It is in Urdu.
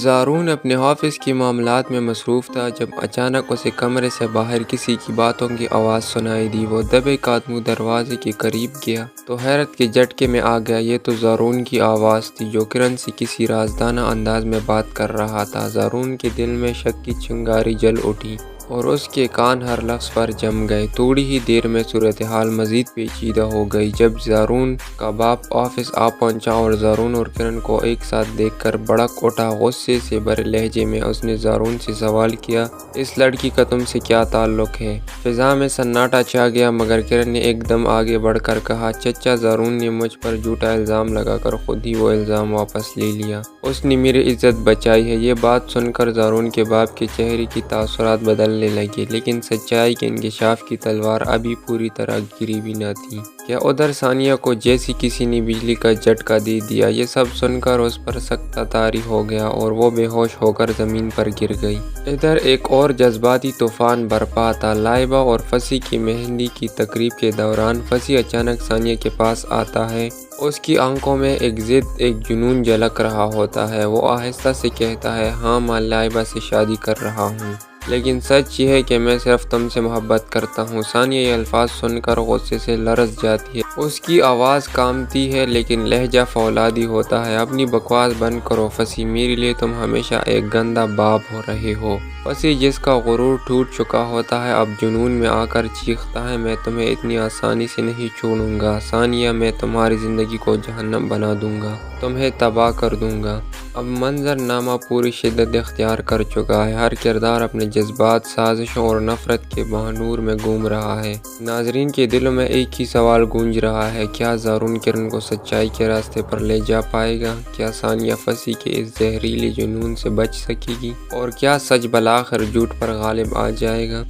زارون اپنے آفس کے معاملات میں مصروف تھا جب اچانک اسے کمرے سے باہر کسی کی باتوں کی آواز سنائی دی۔ وہ دبے قدموں دروازے کے قریب گیا تو حیرت کے جھٹکے میں آ گیا۔ یہ تو زارون کی آواز تھی جو کرن سے کسی رازدانہ انداز میں بات کر رہا تھا۔ زارون کے دل میں شک کی چنگاری جل اٹھی اور اس کے کان ہر لفظ پر جم گئے۔ تھوڑی ہی دیر میں صورتحال مزید پیچیدہ ہو گئی جب زارون کا باپ آفس آ پہنچا اور زارون اور کرن کو ایک ساتھ دیکھ کر بھڑک اٹھا۔ غصے سے بھرے لہجے میں اس نے زارون سے سوال کیا، اس لڑکی کا تم سے کیا تعلق ہے؟ فضا میں سناٹا چھا گیا مگر کرن نے ایک دم آگے بڑھ کر کہا، چچا زارون نے مجھ پر جھوٹا الزام لگا کر خود ہی وہ الزام واپس لے لیا۔ اس نے میری عزت بچائی ہے۔ یہ بات سن کر زارون کے باپ کے چہرے کی تاثرات بدلنے لگے لیکن سچائی کے انکشاف کی تلوار ابھی پوری طرح گری بھی نہ تھی کہ ادھر ثانیہ کو جیسی کسی نے بجلی کا جھٹکا دے دیا۔ یہ سب سن کر اس پر سخت طاری ہو گیا اور وہ بے ہوش ہو کر زمین پر گر گئی۔ ادھر ایک اور جذباتی طوفان برپا تھا۔ لائبہ اور فصیح کی مہندی کی تقریب کے دوران فصیح اچانک ثانیہ کے پاس آتا ہے۔ اس کی آنکھوں میں ایک ضد، ایک جنون جھلک رہا ہوتا ہے۔ وہ آہستہ سے کہتا ہے، ہاں میں لائبہ سے شادی کر رہا ہوں لیکن سچ یہ ہے کہ میں صرف تم سے محبت کرتا ہوں۔ ثانیہ یہ الفاظ سن کر غصے سے لرز جاتی ہے۔ اس کی آواز کانپتی ہے لیکن لہجہ فولادی ہوتا ہے۔ اپنی بکواس بند کرو فصیح، میرے لیے تم ہمیشہ ایک گندا باپ ہو رہے ہو۔ فصیح جس کا غرور ٹوٹ چکا ہوتا ہے اب جنون میں آ کر چیختا ہے، میں تمہیں اتنی آسانی سے نہیں چھوڑوں گا ثانیہ، میں تمہاری زندگی کو جہنم بنا دوں گا، تمہیں تباہ کر دوں گا۔ اب منظر نامہ پوری شدت اختیار کر چکا ہے۔ ہر کردار اپنے جذبات، سازشوں اور نفرت کے بہانور میں گھوم رہا ہے۔ ناظرین کے دلوں میں ایک ہی سوال گونج رہا ہے، کیا زارون کرن کو سچائی کے راستے پر لے جا پائے گا؟ کیا ثانیہ فصیح کے اس زہریلے جنون سے بچ سکے گی؟ اور کیا سچ بالآخر جھوٹ پر غالب آ جائے گا؟